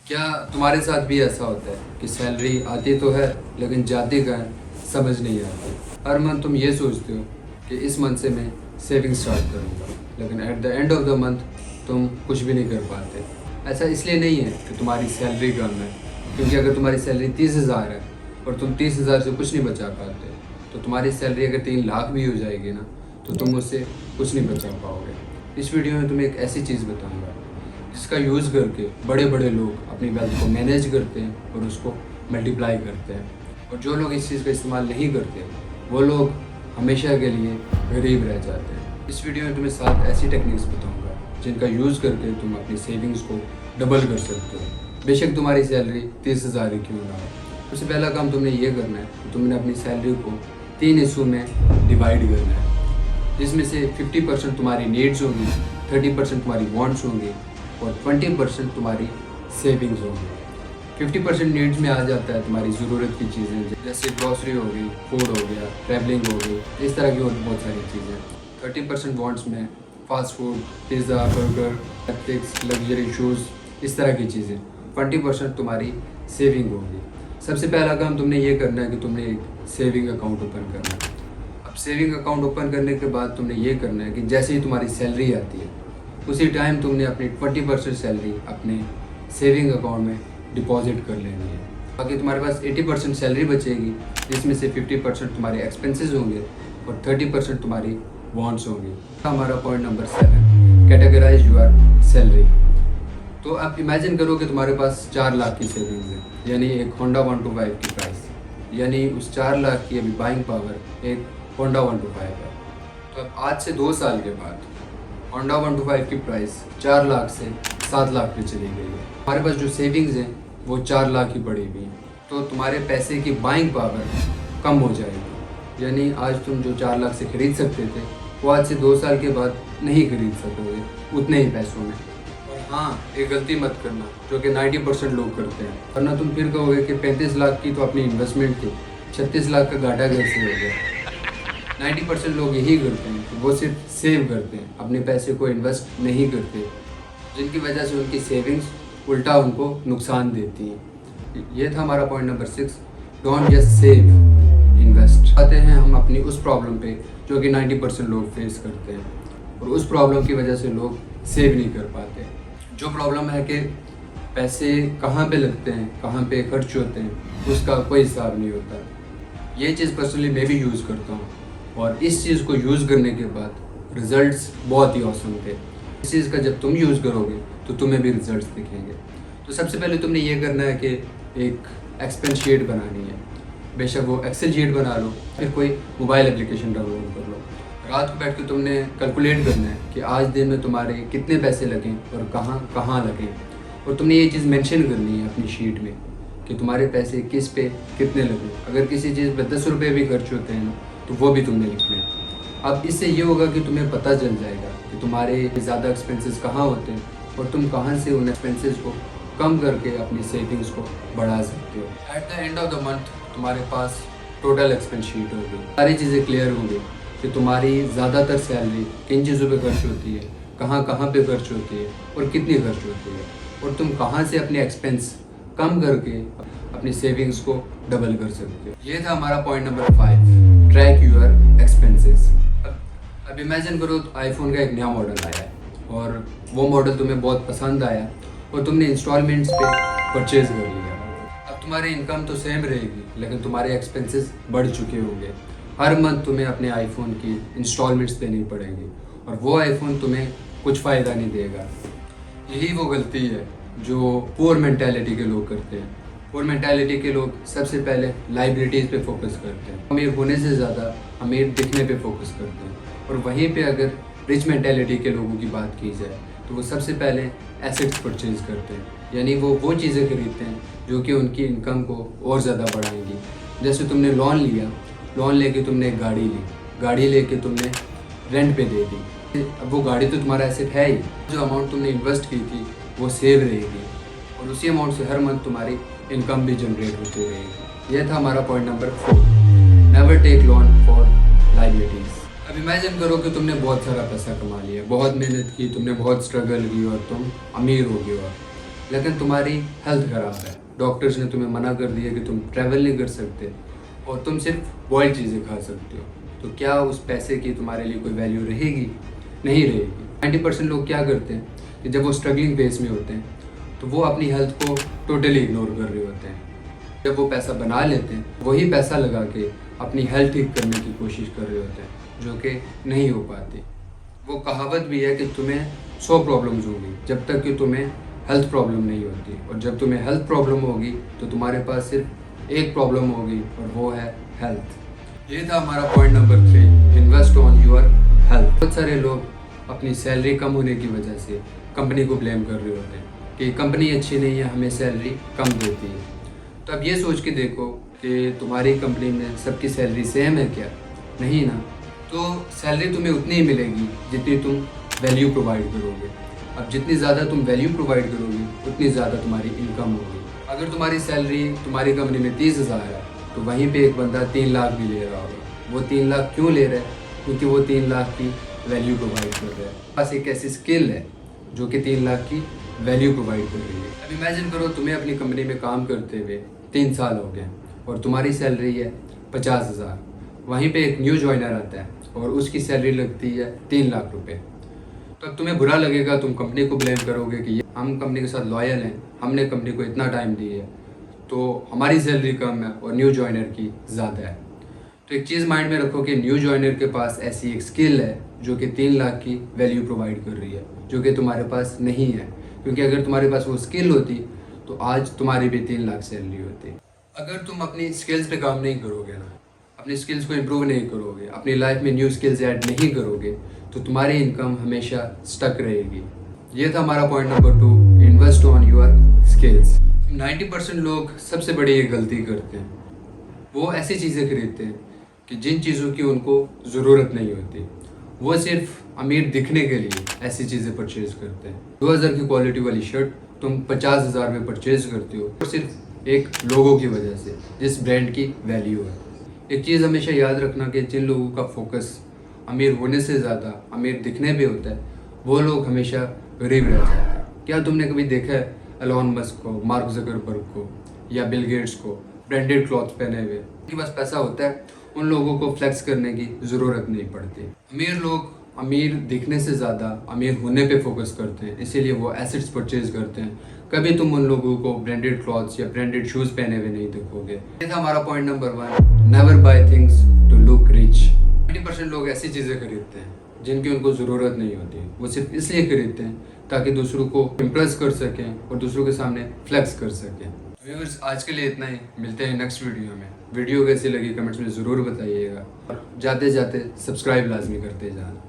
क्या तुम्हारे साथ भी ऐसा होता है कि सैलरी आती तो है लेकिन जाती कहाँ है समझ नहीं आती। हर मंथ तुम ये सोचते हो कि इस मंथ से मैं सेविंग स्टार्ट करूँगा, लेकिन at the end of the month तुम कुछ भी नहीं कर पाते। ऐसा इसलिए नहीं है कि तुम्हारी सैलरी कम है, क्योंकि अगर तुम्हारी सैलरी 30,000 है और तुम 30,000 से कुछ नहीं बचा पाते, तो तुम्हारी सैलरी अगर 3 लाख भी हो जाएगी ना, तो तुम उससे कुछ नहीं बचा पाओगे। इस वीडियो में तुम्हें एक ऐसी चीज़ बताऊँगा जिसका यूज़ करके बड़े बड़े लोग अपनी वेल्थ को मैनेज करते हैं और उसको मल्टीप्लाई करते हैं, और जो लोग इस चीज़ का इस्तेमाल नहीं करते वो लोग हमेशा के लिए गरीब रह जाते हैं। इस वीडियो में तुम्हें 7 ऐसी टेक्निक्स बताऊंगा जिनका यूज़ करके तुम अपनी सेविंग्स को डबल कर सकते हो, बेशक तुम्हारी सैलरी 30,000 ही क्यों ना हो। सबसे पहला काम तुमने ये करना है कि तुमने अपनी सैलरी को 3 हिस्सों में डिवाइड करना है, जिसमें से 50% तुम्हारी नीड्स होंगी, 30% तुम्हारी वांट्स होंगी और 20% तुम्हारी सेविंग्स होंगी। 50% नीड्स में आ जाता है तुम्हारी ज़रूरत की चीज़ें, जैसे ग्रॉसरी हो गई, फूड हो गया, ट्रैवलिंग हो गई, इस तरह की और बहुत सारी चीज़ें। 30% वांट्स में fast food, pizza, burger, Netflix, luxury shoes, इस तरह की चीज़ें। 20% तुम्हारी सेविंग होगी। सबसे पहला काम तुमने ये करना है कि तुमने एक सेविंग अकाउंट ओपन करना है। अब सेविंग अकाउंट ओपन करने के बाद तुमने ये करना है कि जैसे ही तुम्हारी सैलरी आती है उसी टाइम तुमने अपनी 20% सैलरी अपने सेविंग अकाउंट में डिपॉजिट कर लेनी है। बाकी तुम्हारे पास 80% सैलरी बचेगी, जिसमें से 50% तुम्हारे एक्सपेंसेस होंगे और 30% तुम्हारी वांट्स होंगी। हमारा point number 7, categorise your salary. तो आप इमेजिन करो कि तुम्हारे पास 4 लाख की सेविंग्स है, यानी एक होंडा 125 की प्राइस, यानी उस 4 लाख की अभी बाइंग पावर एक होंडा 125 है। तो अब आज से 2 साल के बाद होंडा 125 की प्राइस 4 लाख से 7 लाख पे चली गई है। हमारे पास जो सेविंग्स हैं वो 4 लाख ही पड़ी हुई हैं, तो तुम्हारे पैसे की बाइंग पावर कम हो जाएगी। यानी आज तुम जो 4 लाख से ख़रीद सकते थे वो आज से 2 साल के बाद नहीं खरीद सकोगे उतने ही पैसों में। और हाँ, एक गलती मत करना जो कि 90% लोग करते हैं, वरना तुम फिर कहोगे कि 35 लाख की तो अपनी इन्वेस्टमेंट थी, 36 लाख का घाटा कैसे हो गया। 90% लोग यही करते हैं कि वो सिर्फ सेव करते हैं, अपने पैसे को इन्वेस्ट नहीं करते, जिनकी वजह से उनकी सेविंग्स उल्टा उनको नुकसान देती हैं। ये था हमारा point number 6, don't just save, invest. आते हैं हम अपनी उस प्रॉब्लम पे जो कि 90% लोग फेस करते हैं, और उस प्रॉब्लम की वजह से लोग सेव नहीं कर पाते। जो प्रॉब्लम है कि पैसे कहाँ पे लगते हैं, कहाँ पे खर्च होते हैं, उसका कोई हिसाब नहीं होता। ये चीज़ पर्सनली मैं भी यूज़ करता हूँ, और इस चीज़ को यूज़ करने के बाद रिज़ल्ट्स बहुत ही औसम थे। इस चीज़ का जब तुम यूज़ करोगे तो तुम्हें भी रिज़ल्ट्स दिखेंगे। तो सबसे पहले तुमने ये करना है कि एक एक्सपेंस शीट बनानी है, बेशक वो एक्सेल शीट बना लो, फिर कोई मोबाइल एप्लीकेशन डाउनलोड कर लो। रात को बैठ के तुमने कैलकुलेट करना है कि आज दिन में तुम्हारे कितने पैसे लगें और कहाँ कहाँ लगें, और तुमने ये चीज़ मेंशन करनी है अपनी शीट में कि तुम्हारे पैसे किस पे कितने लगें। अगर किसी चीज़ पे 10 रुपये भी खर्च होते हैं ना, तो वो भी तुमने लिखना है। अब इससे ये होगा कि तुम्हें पता चल जाएगा कि तुम्हारे ज़्यादा एक्सपेंसेस कहाँ होते हैं और तुम कहाँ से उन एक्सपेंसेस को कम करके अपनी सेविंग्स को बढ़ा सकते हो। At the end of the month तुम्हारे पास टोटल एक्सपेंस शीट होगी, सारी चीज़ें क्लियर होंगी कि तुम्हारी ज़्यादातर सैलरी किन चीज़ों पे खर्च होती है, कहाँ कहाँ पे खर्च होती है और कितनी खर्च होती है, और तुम कहाँ से अपने एक्सपेंस कम करके अपनी सेविंग्स को डबल कर सकते हो। ये था हमारा point number 5, track your expenses. अब इमेजिन करो आईफोन का एक नया मॉडल आया है और वो मॉडल तुम्हें बहुत पसंद आया और तुमने इंस्टॉलमेंट्स पे परचेज़ कर लिया। अब तुम्हारी इनकम तो सेम रहेगी लेकिन तुम्हारे एक्सपेंसेस बढ़ चुके होंगे। हर मंथ तुम्हें अपने आईफोन की इंस्टॉलमेंट्स देनी पड़ेंगी और वो आईफोन तुम्हें कुछ फ़ायदा नहीं देगा। यही वो गलती है जो पुअर मेंटालिटी के लोग करते हैं। पुअर मेंटालिटी के लोग सबसे पहले लाइबिलिटीज़ पे फोकस करते हैं, अमीर होने से ज़्यादा अमीर दिखने पे फोकस करते हैं। और वहीं पे अगर रिच मेंटालिटी के लोगों की बात की जाए तो वो सबसे पहले एसेट्स परचेज़ करते हैं, यानी वो चीज़ें खरीदते हैं जो कि उनकी इनकम को और ज़्यादा बढ़ाएंगी। जैसे तुमने लोन लिया, लोन लेके तुमने एक गाड़ी ली, गाड़ी लेके तुमने रेंट पे दे दी। अब वो गाड़ी तो तुम्हारा एसेट है ही, जो अमाउंट तुमने इन्वेस्ट की थी वो सेव रहेगी और उसी अमाउंट से हर मंथ तुम्हारी इनकम भी जनरेट होती रहेगी। यह था हमारा point number 4, never take loan for liabilities. अब इमेजिन करो कि तुमने बहुत सारा पैसा कमा लिया, बहुत मेहनत की, तुमने बहुत स्ट्रगल की और तुम अमीर हो गए हो। लेकिन तुम्हारी हेल्थ ख़राब है, डॉक्टर्स ने तुम्हें मना कर दिया कि तुम ट्रैवल नहीं कर सकते और तुम सिर्फ बॉइल्ड चीज़ें खा सकते हो, तो क्या उस पैसे की तुम्हारे लिए कोई वैल्यू रहेगी? नहीं रहेगी। 90% लोग क्या करते हैं कि जब वो स्ट्रगलिंग फेज में होते हैं तो वो अपनी हेल्थ को टोटली इग्नोर कर रहे होते हैं। जब वो पैसा बना लेते हैं वही पैसा लगा के अपनी हेल्थ ठीक करने की कोशिश कर रहे होते हैं, जो कि नहीं हो पाती। वो कहावत भी है कि तुम्हें 100 प्रॉब्लम्स होंगी जब तक कि तुम्हें हेल्थ प्रॉब्लम नहीं होती, और जब तुम्हें हेल्थ प्रॉब्लम होगी तो तुम्हारे पास सिर्फ एक प्रॉब्लम होगी और वो है हेल्थ। ये था हमारा point number 3, invest on your health. बहुत सारे लोग अपनी सैलरी कम होने की वजह से कंपनी को ब्लेम कर रहे होते हैं कि कंपनी अच्छी नहीं है, हमें सैलरी कम देती है। तो अब ये सोच के देखो कि तुम्हारी कंपनी में सबकी सैलरी सेम है क्या? नहीं ना। तो सैलरी तुम्हें उतनी ही मिलेगी जितनी तुम वैल्यू प्रोवाइड करोगे। अब जितनी ज़्यादा तुम वैल्यू प्रोवाइड करोगे उतनी ज़्यादा तुम्हारी इनकम होगी। अगर तुम्हारी सैलरी तुम्हारी कंपनी में 30,000 है तो वहीं पे एक बंदा 3 लाख भी ले रहा होगा। वो 3 लाख क्यों ले रहा है? क्योंकि वो 3 लाख की वैल्यू प्रोवाइड कर रहा है। पास एक ऐसी स्किल है जो कि 3 लाख की वैल्यू प्रोवाइड कर रही है। अब इमेजिन करो तुम्हें अपनी कंपनी में काम करते हुए 3 साल हो गए और तुम्हारी सैलरी है 50,000। वहीं पे एक न्यू जॉइनर आता है और उसकी सैलरी लगती है 3 लाख रुपए। तो अब तुम्हें बुरा लगेगा, तुम कंपनी को ब्लेम करोगे कि हम कंपनी के साथ लॉयल हैं, हमने कंपनी को इतना टाइम दिया है तो हमारी सैलरी कम है और न्यू जॉइनर की ज़्यादा है। तो एक चीज़ माइंड में रखो कि न्यू जॉइनर के पास ऐसी एक स्किल है जो कि 3 लाख की वैल्यू प्रोवाइड कर रही है, जो कि तुम्हारे पास नहीं है। क्योंकि अगर तुम्हारे पास वो स्किल होती तो आज तुम्हारी भी 3 लाख सैलरी होती। अगर तुम अपनी स्किल्स पे काम नहीं करोगे ना, अपनी स्किल्स को इम्प्रूव नहीं करोगे, अपनी लाइफ में न्यू स्किल्स ऐड नहीं करोगे तो तुम्हारी इनकम हमेशा स्टक रहेगी। ये था हमारा point number 2, invest on your skills. 90% लोग सबसे बड़ी ये गलती करते हैं, वो ऐसी चीज़ें खरीदते हैं कि जिन चीज़ों की उनको ज़रूरत नहीं होती। वो सिर्फ अमीर दिखने के लिए ऐसी चीज़ें परचेज़ करते हैं। 2000 की क्वालिटी वाली शर्ट तुम 50,000 में परचेज़ करते हो और सिर्फ एक लोगों की वजह से, जिस ब्रांड की वैल्यू है। एक चीज़ हमेशा याद रखना कि जिन लोगों का फोकस अमीर होने से ज़्यादा अमीर दिखने पे होता है वो लोग हमेशा गरीब रह जाते हैं। क्या तुमने कभी देखा है एलोन मस्क को, मार्क ज़करबर्ग को या बिल गेट्स को ब्रांडेड क्लॉथ पहने हुए? उनके पास पैसा होता है, उन लोगों को फ्लेक्स करने की ज़रूरत नहीं पड़ती। अमीर लोग अमीर दिखने से ज़्यादा अमीर होने पे फोकस करते हैं, इसीलिए वो एसेट्स परचेज करते हैं। कभी तुम उन लोगों को ब्रांडेड क्लॉथ्स या ब्रांडेड शूज़ पहने हुए नहीं देखोगे। ये था हमारा point number 1, never buy things to look rich. 90% लोग ऐसी चीज़ें खरीदते हैं जिनकी उनको ज़रूरत नहीं होती, वो सिर्फ इसलिए खरीदते हैं ताकि दूसरों को इम्प्रेस कर सकें और दूसरों के सामने फ्लेक्स कर सकें। व्यूअर्स, आज के लिए इतना ही, मिलते हैं नेक्स्ट वीडियो में। वीडियो कैसी लगी कमेंट्स में ज़रूर बताइएगा और जाते जाते सब्सक्राइब लाजमी करते जाना।